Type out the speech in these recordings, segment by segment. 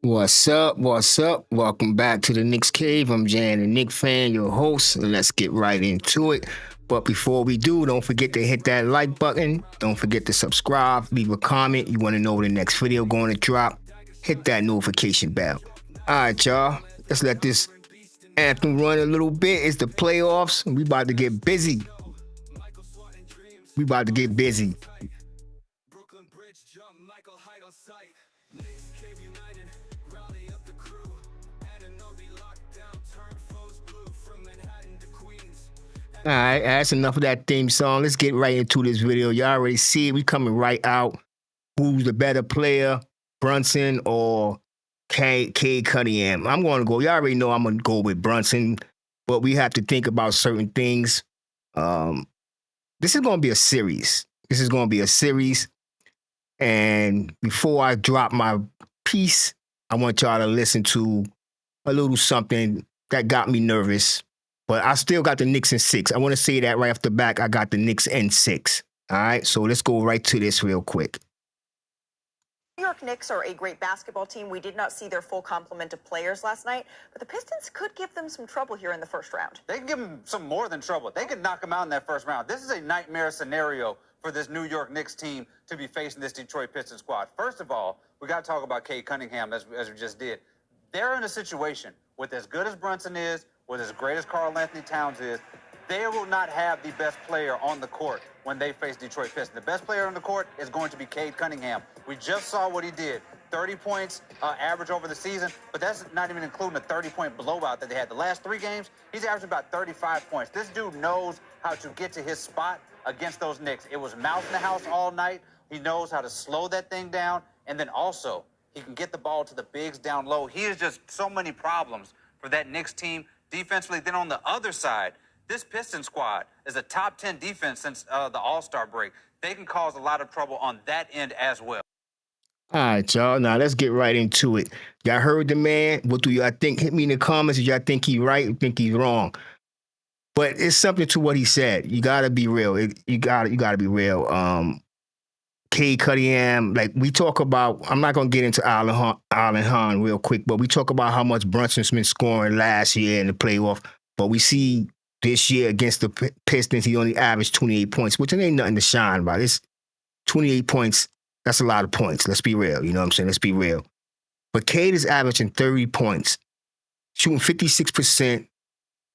What's up? What's up? Welcome back to the Knicks Cave. I'm Jan, the Knick fan, your host, and let's get right into it. But before we do, don't forget to hit that like button. Don't forget to subscribe, leave a comment. You want to know when the next video going to drop? Hit that notification bell. All right, y'all. Let's let this anthem run a little bit. It's the playoffs. We about to get busy. We about to get busy. All right, that's enough of that theme song. Let's get right into this video. Y'all already see it. We coming right out. Who's the better player, Brunson or Cunningham? I'm going to go. Y'all already know I'm going to go with Brunson, but we have to think about certain things. This is going to be a series. This is going to be a series. And before I drop my piece, I want y'all to listen to a little something that got me nervous. But I still got the Knicks in 6. I want to say that right off the back. I got the Knicks in 6. All right, so let's go right to this real quick. New York Knicks are a great basketball team. We did not see their full complement of players last night, but the Pistons could give them some trouble here in the first round. They can give them some more than trouble. They can knock them out in that first round. This is a nightmare scenario for this New York Knicks team to be facing this Detroit Pistons squad. First of all, we got to talk about Cunningham as we just did. They're in a situation with as good as Brunson is, with as great as Karl-Anthony Towns is, they will not have the best player on the court when they face Detroit Pistons. The best player on the court is going to be Cunningham. We just saw what he did. 30 points average over the season, but that's not even including the 30-point blowout that they had. The last 3 games, he's averaging about 35 points. This dude knows how to get to his spot against those Knicks. It was mouse in the house all night. He knows how to slow that thing down, and then also he can get the ball to the bigs down low. He has just so many problems for that Knicks team defensively. Then on the other side, this Pistons squad is a top 10 defense since the All-Star break. They can cause a lot of trouble on that end as well. All right, y'all. Now let's get right into it. Y'all heard the man. What do y'all think? Hit me in the comments if y'all think he's right or think he's wrong. But it's something to what he said. You gotta be real. You gotta be real. Cunningham, like we talk about, I'm not gonna get into Allen Hahn real quick, but we talk about how much Brunson's been scoring last year in the playoff. But we see this year against the Pistons, he only averaged 28 points, which it ain't nothing to shine about. It's 28 points. That's a lot of points. Let's be real. You know what I'm saying? Let's be real. But Cade is averaging 30 points, shooting 56%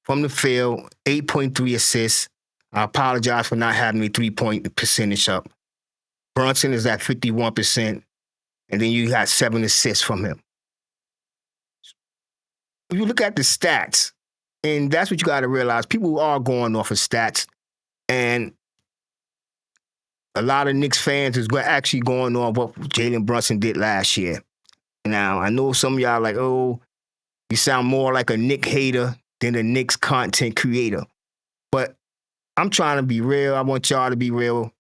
from the field, 8.3 assists. I apologize for not having the 3-point percentage up. Brunson is at 51%, and then you got 7 assists from him. If you look at the stats, and that's what you got to realize, people are going off of stats, and a lot of Knicks fans is actually going on what Jalen Brunson did last year. Now, I know some of y'all like, oh, you sound more like a Knick hater than a Knicks content creator. But I'm trying to be real. I want y'all to be real.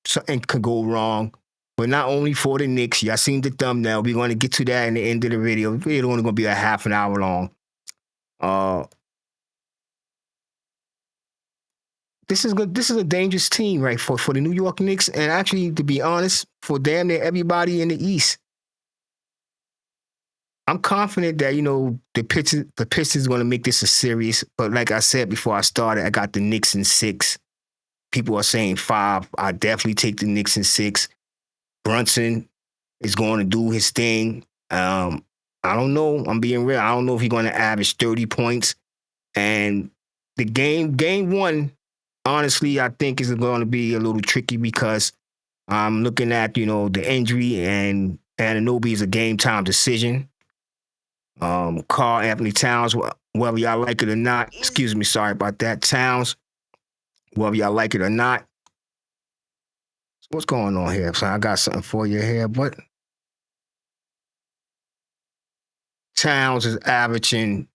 Something could go wrong. But not only for the Knicks. Y'all seen the thumbnail. We're going to get to that in the end of the video. The video only going to be a half an hour long. This is good. This is a dangerous team, right, for the New York Knicks, and actually, to be honest, for damn near everybody in the East. I'm confident that, you know, the Pistons going to make this a series. But like I said before I started, I got the Knicks in 6. People are saying 5. I definitely take the Knicks in 6. Brunson is going to do his thing. I don't know. I'm being real. I don't know if he's going to average 30 points. And the game 1, honestly, I think is going to be a little tricky because I'm looking at, you know, the injury, and Anunoby is a game-time decision. Karl-Anthony Towns, whether y'all like it or not, excuse me, sorry about that, Towns, whether y'all like it or not. What's going on here? So I got something for you here, but Towns is averaging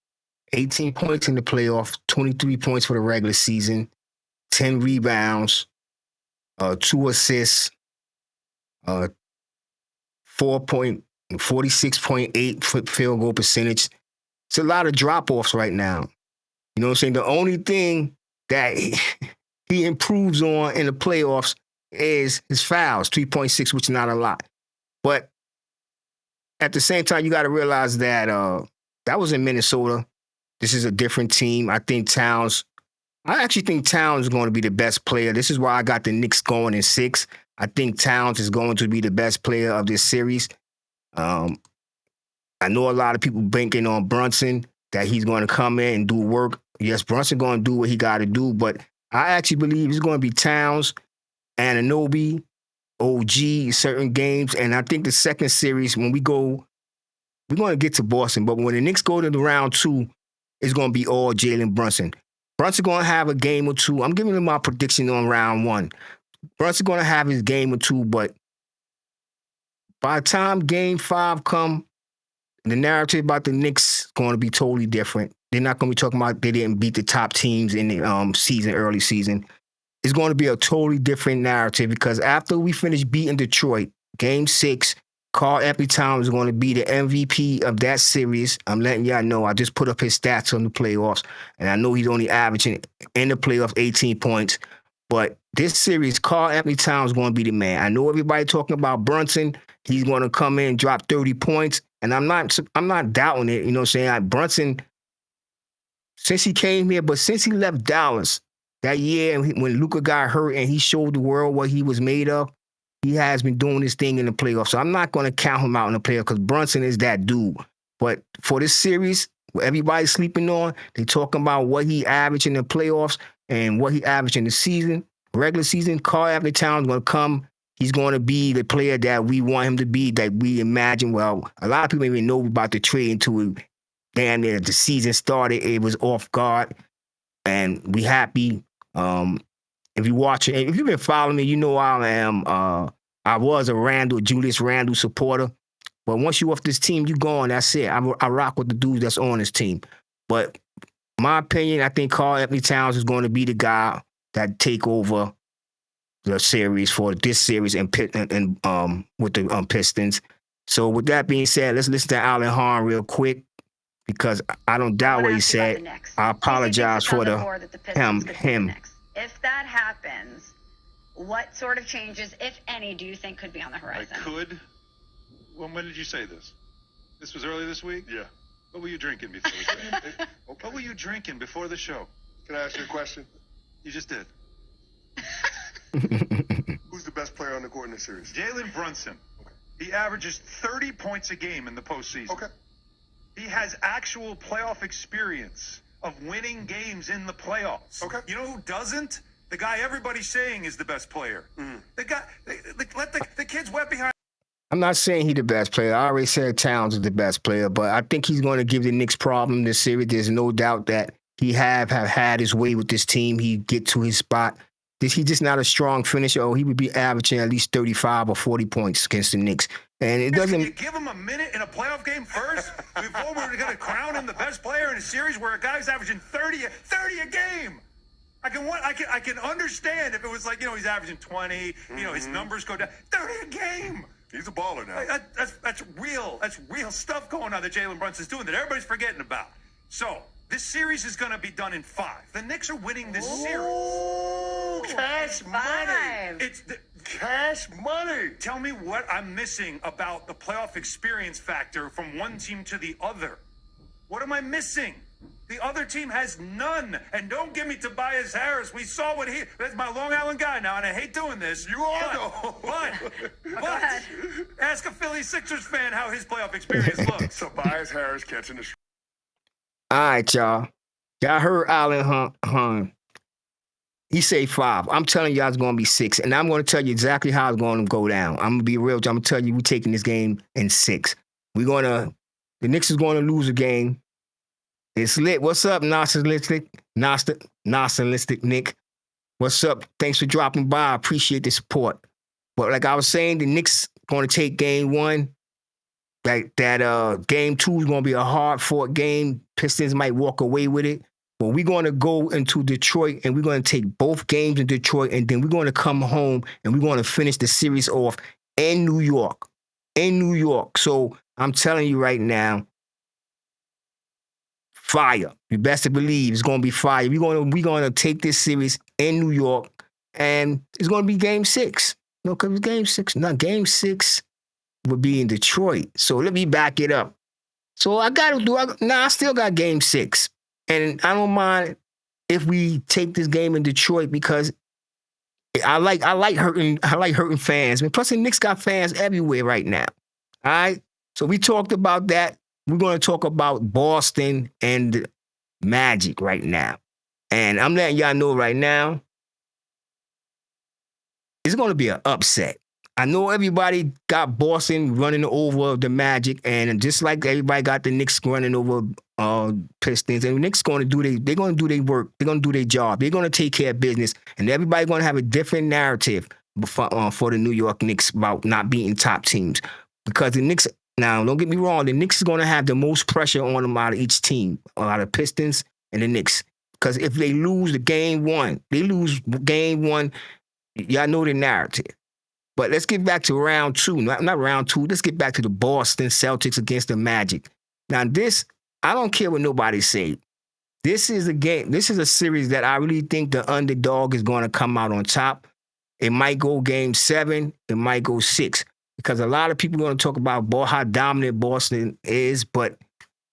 18 points in the playoff, 23 points for the regular season, 10 rebounds, 2 assists, 46.8 field goal percentage. It's a lot of drop-offs right now. You know what I'm saying? The only thing that he improves on in the playoffs is his fouls, 3.6, which is not a lot. But at the same time, you got to realize that that was in Minnesota. This is a different team. I actually think Towns is going to be the best player. This is why I got the Knicks going in 6. I think Towns is going to be the best player of this series. I know a lot of people banking on Brunson, that he's going to come in and do work. Yes, Brunson going to do what he got to do, but I actually believe it's going to be Towns, Anunoby, OG, certain games. And I think the second series, when we're going to get to Boston, but when the Knicks go to the round 2, it's going to be all Jalen Brunson. Brunson going to have a game or two. I'm giving him my prediction on round 1. Brunson going to have his game or two, but by the time game 5 come, the narrative about the Knicks is going to be totally different. They're not going to be talking about they didn't beat the top teams in the early season. It's going to be a totally different narrative because after we finish beating Detroit, game 6, Karl-Anthony Towns is going to be the MVP of that series. I'm letting y'all know. I just put up his stats on the playoffs, and I know he's only averaging in the playoffs 18 points. But this series, Karl-Anthony Towns is going to be the man. I know everybody talking about Brunson. He's going to come in and drop 30 points, and I'm not doubting it. You know what I'm saying? Brunson, since he came here, but since he left Dallas that year when Luka got hurt and he showed the world what he was made of, he has been doing this thing in the playoffs. So I'm not going to count him out in the playoffs because Brunson is that dude. But for this series, what everybody's sleeping on, they talking about what he averaged in the playoffs and what he averaged in the season, regular season. Karl-Anthony Towns is going to come. He's going to be the player that we want him to be, that we imagine. Well, a lot of people even know about the trade until damn near the season started. It was off guard, and we happy. If you watching, if you've been following me, you know I was a Julius Randle supporter. But once you off this team, you gone. That's it. I rock with the dudes that's on this team. But my opinion, I think Karl-Anthony Towns is going to be the guy that take over the series for this series and with the Pistons. So with that being said, let's listen to Alan Hahn real quick because I don't doubt what he said. I apologize for him. If that happens, what sort of changes, if any, do you think could be on the horizon? Well, when did you say this? This was early this week? Yeah. What were you drinking before the show? Okay. What were you drinking before the show? Can I ask you a question? You just did. Who's the best player on the court in this series? Jalen Brunson. Okay. He averages 30 points a game in the postseason. Okay. He has actual playoff experience of winning games in the playoffs. Okay. You know who doesn't? The guy everybody's saying is the best player. Mm. The guy, let the kids wet behind. I'm not saying he's the best player. I already said Towns is the best player, but I think he's going to give the Knicks problem this series. There's no doubt that he have had his way with this team. He get to his spot. He's just not a strong finisher. Oh, he would be averaging at least 35 or 40 points against the Knicks. And it doesn't. Can you give him a minute in a playoff game first before we're going to crown him the best player in a series where a guy's averaging 30 a game? I can understand if it was like, he's averaging 20, his numbers go down. 30 a game. He's a baller now. That's real stuff going on that Jalen Brunson's doing that everybody's forgetting about. So this series is going to be done in 5. The Knicks are winning this series. Cash money. It's cash money. Tell me what I'm missing about the playoff experience factor from one team to the other. What am I missing? The other team has none. And don't give me Tobias Harris. We saw what that's my Long Island guy now, and I hate doing this. You are, though. But ask a Philly Sixers fan how his playoff experience looks. Tobias Harris catching the All right, y'all. Y'all heard Alan Hahn. He say 5. I'm telling y'all it's going to be 6. And I'm going to tell you exactly how it's going to go down. I'm going to be real. I'm going to tell you we're taking this game in 6. The Knicks is going to lose a game. It's lit. What's up, Nationalistic Nick? What's up? Thanks for dropping by. I appreciate the support. But like I was saying, the Knicks going to take game 1. That game 2 is going to be a hard-fought game. Pistons might walk away with it. But we're going to go into Detroit, and we're going to take both games in Detroit, and then we're going to come home, and we're going to finish the series off in New York. So I'm telling you right now, fire. You best to believe it's going to be fire. We're going to take this series in New York, and it's going to be game 6. No, because it's game 6. Not game 6. would be in Detroit. So let me back it up. So I still got game 6. And I don't mind if we take this game in Detroit because I like hurting fans. I mean, plus the Knicks got fans everywhere right now. All right. So we talked about that. We're going to talk about Boston and the Magic right now. And I'm letting y'all know right now, it's going to be an upset. I know everybody got Boston running over the Magic, and just like everybody got the Knicks running over Pistons, and the Knicks they're going to do their work. They're going to do their job. They're going to take care of business, and everybody's going to have a different narrative for the New York Knicks about not beating top teams. Because the Knicks, now don't get me wrong, the Knicks is going to have the most pressure on them out of each team, out of Pistons and the Knicks. Because if they lose game one, y'all know the narrative. But let's get back to round 2. Not round 2. Let's get back to the Boston Celtics against the Magic. Now, this, I don't care what nobody say. This is a game. This is a series that I really think the underdog is going to come out on top. It might go game 7. It might go 6. Because a lot of people are going to talk about how dominant Boston is, but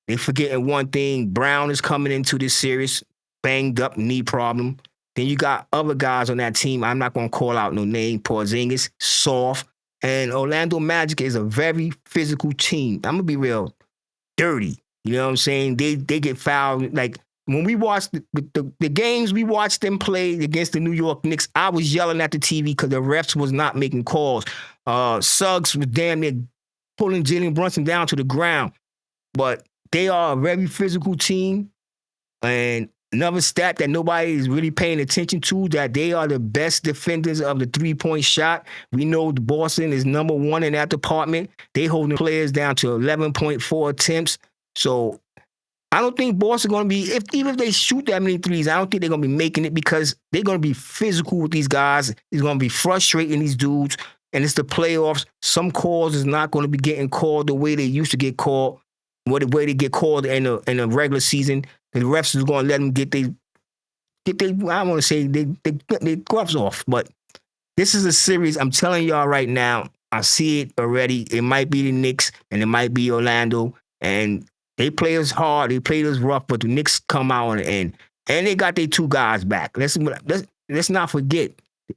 they're forgetting one thing. Brown is coming into this series, banged up, knee problem. Then you got other guys on that team. I'm not going to call out no name. Porzingis, soft. And Orlando Magic is a very physical team. I'm going to be real dirty. You know what I'm saying? They get fouled. Like, when we watched the games we watched them play against the New York Knicks, I was yelling at the TV because the refs was not making calls. Suggs was damn near pulling Jalen Brunson down to the ground. But they are a very physical team. And another stat that nobody is really paying attention to, that they are the best defenders of the three-point shot. We know Boston is number 1 in that department. They holding players down to 11.4 attempts. So I don't think Boston going to be, even if they shoot that many threes, I don't think they're going to be making it because they're going to be physical with these guys. It's going to be frustrating these dudes. And it's the playoffs. Some calls is not going to be getting called the way they used to get called, or the way they get called in the regular season. The refs is going to let them get they I don't want to say they gloves off. But this is a series, I'm telling y'all right now, I see it already. It might be the Knicks and it might be Orlando. And they play us hard, they play us rough, but the Knicks come out and they got their 2 guys back. Let's not forget.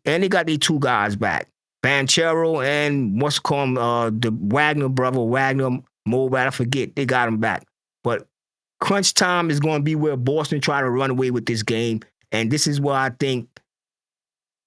And they got their 2 guys back. Banchero and the Wagner brother, Mobat, I forget. They got him back. But crunch time is going to be where Boston try to run away with this game. And this is where I think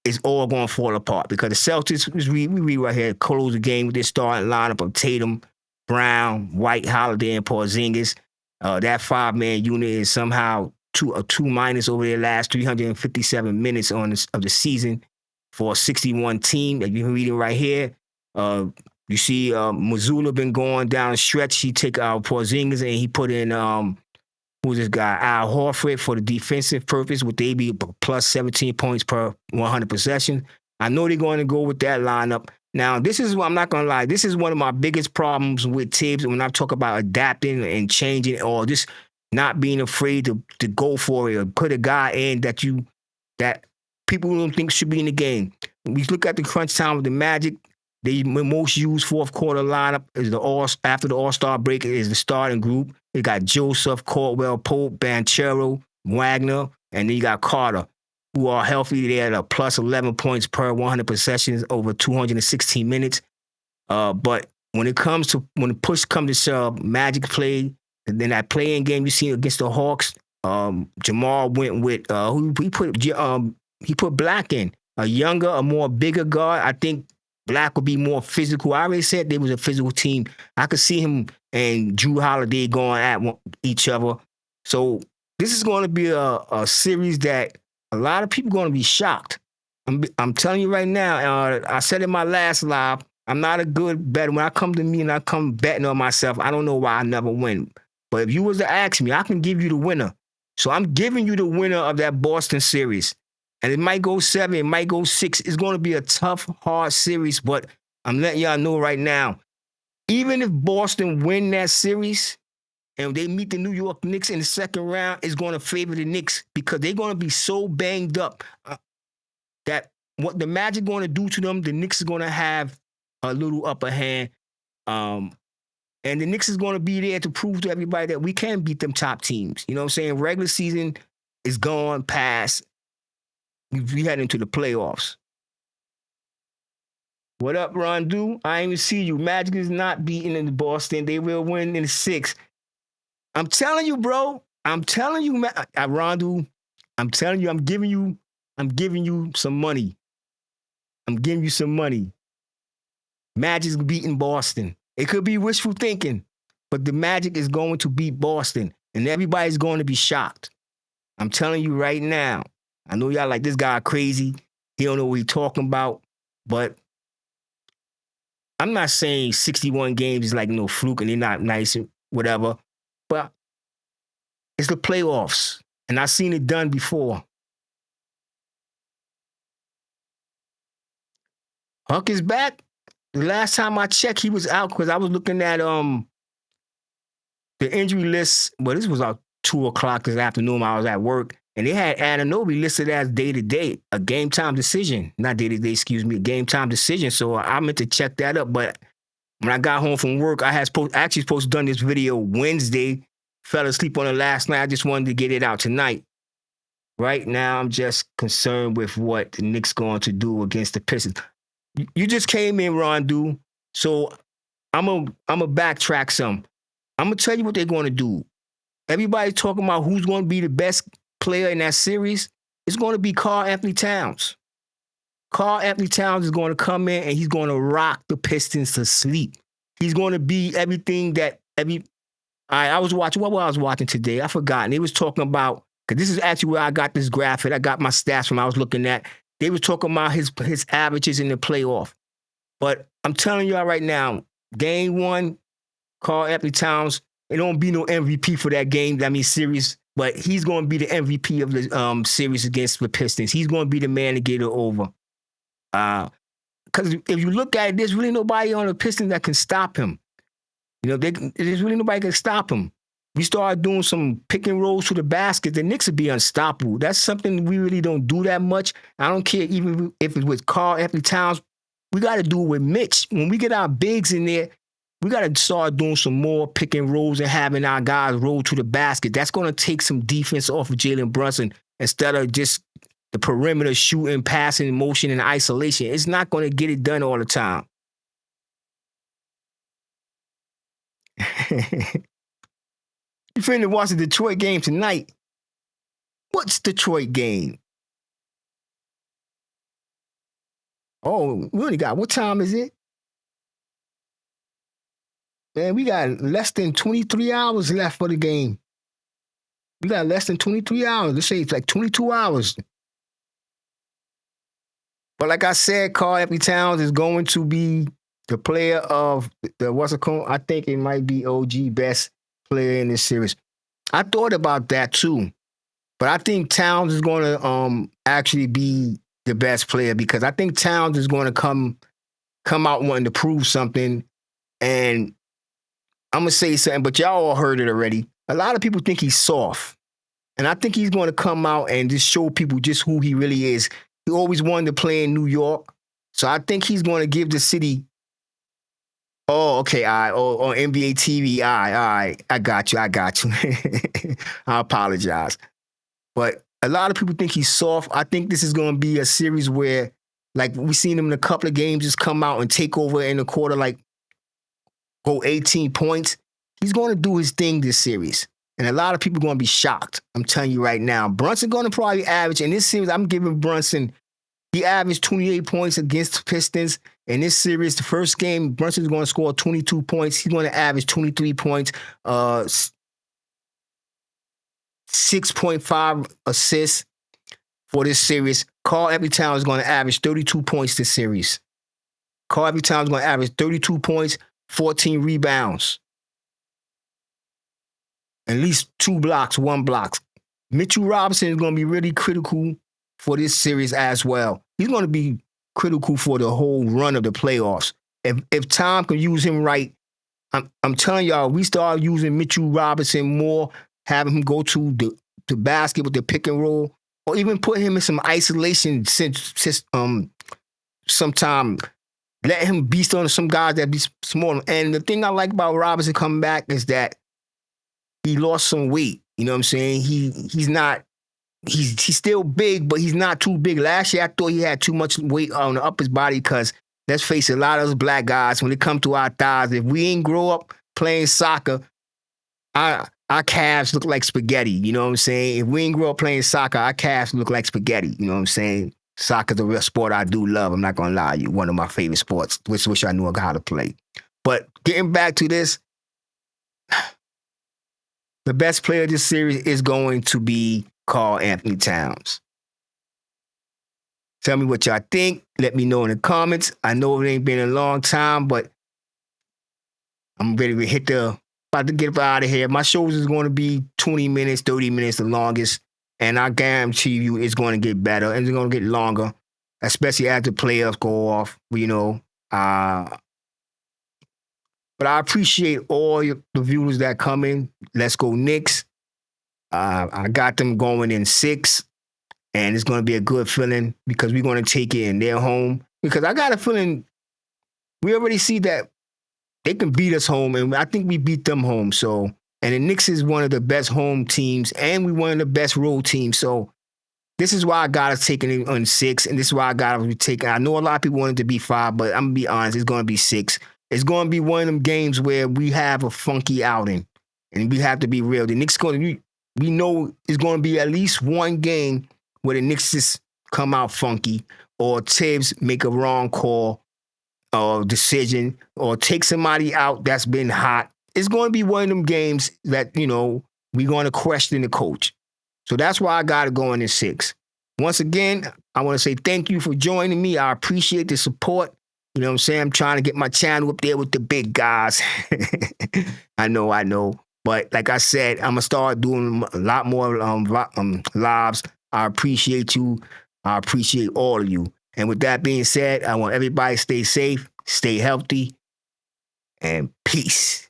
it's all going to fall apart. Because the Celtics, we read right here, close the game with their starting lineup of Tatum, Brown, White, Holiday, and Porzingis. That 5-man unit is somehow a 2- over their last 357 minutes of the season for a 61 team. That you can read it right here. You see Mazzulla been going down the stretch. He took out Porzingis and he put in, who's this guy? Al Horford for the defensive purpose, with they be plus 17 points per 100 possessions. I know they're going to go with that lineup. Now, this is what I'm not going to lie. This is one of my biggest problems with Tibbs when I talk about adapting and changing, or just not being afraid to go for it or put a guy in that people don't think should be in the game. When we look at the crunch time with the Magic, the most used fourth quarter lineup is after the All-Star break is the starting group. They got Joseph, Caldwell Pope, Banchero, Wagner, and then you got Carter, who are healthy. They're at a plus 11 points per 100 possessions over 216 minutes. But when the push comes to Magic play, and then that playing game you see against the Hawks, Jamal went with he put Black in, a younger, a more bigger guard. I think Black would be more physical. I already said they was a physical team. I could see him and Drew Holiday going at each other. So this is going to be a series that a lot of people are going to be shocked. I'm telling you right now, I said in my last live, I'm not a good bettor. When I come to me and I come betting on myself, I don't know why I never win. But if you was to ask me, I can give you the winner. So I'm giving you the winner of that Boston series. And it might go 7, it might go 6. It's going to be a tough, hard series, but I'm letting y'all know right now, even if Boston win that series and they meet the New York Knicks in the second round, it's going to favor the Knicks because they're going to be so banged up that what the Magic going to do to them, the Knicks is going to have a little upper hand. And the Knicks is going to be there to prove to everybody that we can beat them top teams. You know what I'm saying? Regular season is gone past. We head into the playoffs. What up, Rondu? I ain't even see you. Magic is not beating in Boston. They will win in 6. I'm telling you, bro. I'm telling you, Rondu. I'm telling you, I'm giving you some money. I'm giving you some money. Magic's beating Boston. It could be wishful thinking, but the Magic is going to beat Boston, and everybody's going to be shocked. I'm telling you right now. I know y'all like this guy crazy. He don't know what he's talking about, but I'm not saying 61 games is like no fluke and they're not nice and whatever, but it's the playoffs, and I've seen it done before. Huck is back. The last time I checked, he was out because I was looking at the injury list. Well, this was about 2:00 this afternoon when I was at work, and they had Anunoby listed as day-to-day, a game-time decision. Not day-to-day, excuse me, a game-time decision. So I meant to check that up, but when I got home from work, I had actually supposed to done this video Wednesday. Fell asleep on it last night. I just wanted to get it out tonight. Right now, I'm just concerned with what the Knicks going to do against the Pistons. You just came in, Rondu, so I'm gonna backtrack some. I'm gonna tell you what they're going to do. Everybody's talking about who's going to be the best player in that series. It's going to be Karl-Anthony Towns. Karl-Anthony Towns is going to come in and he's going to rock the Pistons to sleep. He's going to be everything that I was watching. What was I watching today? I forgot. And they was talking about, because this is actually where I got this graphic. I got my stats from I was looking at. They were talking about his averages in the playoff. But I'm telling y'all right now, game 1, Karl-Anthony Towns, it don't be no MVP for that game, series, but he's going to be the MVP of the series against the Pistons. He's going to be the man to get it over. Because if you look at it, there's really nobody on the Pistons that can stop him. You know, there's really nobody can stop him. We start doing some pick and rolls to the basket, the Knicks would be unstoppable. That's something we really don't do that much. I don't care even if it's with Karl-Anthony Towns. We got to do it with Mitch. When we get our bigs in there, we got to start doing some more pick and rolls and having our guys roll to the basket. That's going to take some defense off of Jalen Brunson instead of just the perimeter shooting, passing, motion, and isolation. It's not going to get it done all the time. You finna watch the Detroit game tonight. What's Detroit game? Oh, we only got, what time is it? Man, we got less than 23 hours left for the game. We got less than 23 hours. Let's say it's like 22 hours. But like I said, Karl-Anthony Towns is going to be the player of the what's it called? I think it might be OG best player in this series. I thought about that too. But I think Towns is going to actually be the best player because I think Towns is going to come out wanting to prove something. And I'm going to say something, but y'all all heard it already. A lot of people think he's soft. And I think he's going to come out and just show people just who he really is. He always wanted to play in New York. So I think he's going to give the city, oh, okay, all right, on NBA TV, all right, I got you. I apologize. But a lot of people think he's soft. I think this is going to be a series where, like, we've seen him in a couple of games just come out and take over in the quarter, like, go 18 points. He's going to do his thing this series. And a lot of people are going to be shocked. I'm telling you right now. Brunson going to probably average, in this series, I'm giving Brunson, he averaged 28 points against the Pistons. In this series, the first game, Brunson's going to score 22 points. He's going to average 23 points, 6.5 assists for this series. Karl-Anthony Towns is going to average 32 points this series. Karl-Anthony Towns is going to average 32 points, 14 rebounds. At least 2 blocks, 1 block. Mitchell Robinson is going to be really critical for this series as well. He's going to be critical for the whole run of the playoffs. If Tom can use him right, I'm telling y'all, we start using Mitchell Robinson more, having him go to the basket with the pick and roll, or even put him in some isolation sometime. let him beast on some guys that be small. And the thing I like about Robinson coming back is that he lost some weight. You know what I'm saying? He's still big, but he's not too big. Last year, I thought he had too much weight on the upper body because, let's face it, a lot of those black guys, when it comes to our thighs, if we ain't grow up playing soccer, our calves look like spaghetti. You know what I'm saying? If we ain't grow up playing soccer, our calves look like spaghetti. You know what I'm saying? Soccer's a real sport I do love. I'm not going to lie to you. One of my favorite sports. Wish I knew how to play. But getting back to this, the best player of this series is going to be Karl Anthony Towns. Tell me what y'all think. Let me know in the comments. I know it ain't been a long time, but I'm ready to about to get out of here. My shows is going to be 20 minutes, 30 minutes the longest. And I guarantee you it's going to get better and it's going to get longer, especially as the playoffs go off, you know. But I appreciate all the viewers that come in. Let's go Knicks. I got them going in 6, and it's going to be a good feeling because we're going to take it in their home. Because I got a feeling we already see that they can beat us home, and I think we beat them home. So, and the Knicks is one of the best home teams, and we one of the best road teams. So this is why I got us taking it on 6, and this is why I got us taking. I know a lot of people wanted to be 5, but I'm going to be honest, it's going to be 6. It's going to be one of them games where we have a funky outing, and we have to be real. The Knicks we know it's going to be at least one game where the Knicks just come out funky, or Tibbs make a wrong call or decision, or take somebody out that's been hot. It's going to be one of them games that, you know, we're going to question the coach. So that's why I got to go in 6. Once again, I want to say thank you for joining me. I appreciate the support. You know what I'm saying? I'm trying to get my channel up there with the big guys. I know. But like I said, I'm going to start doing a lot more lives. I appreciate you. I appreciate all of you. And with that being said, I want everybody to stay safe, stay healthy, and peace.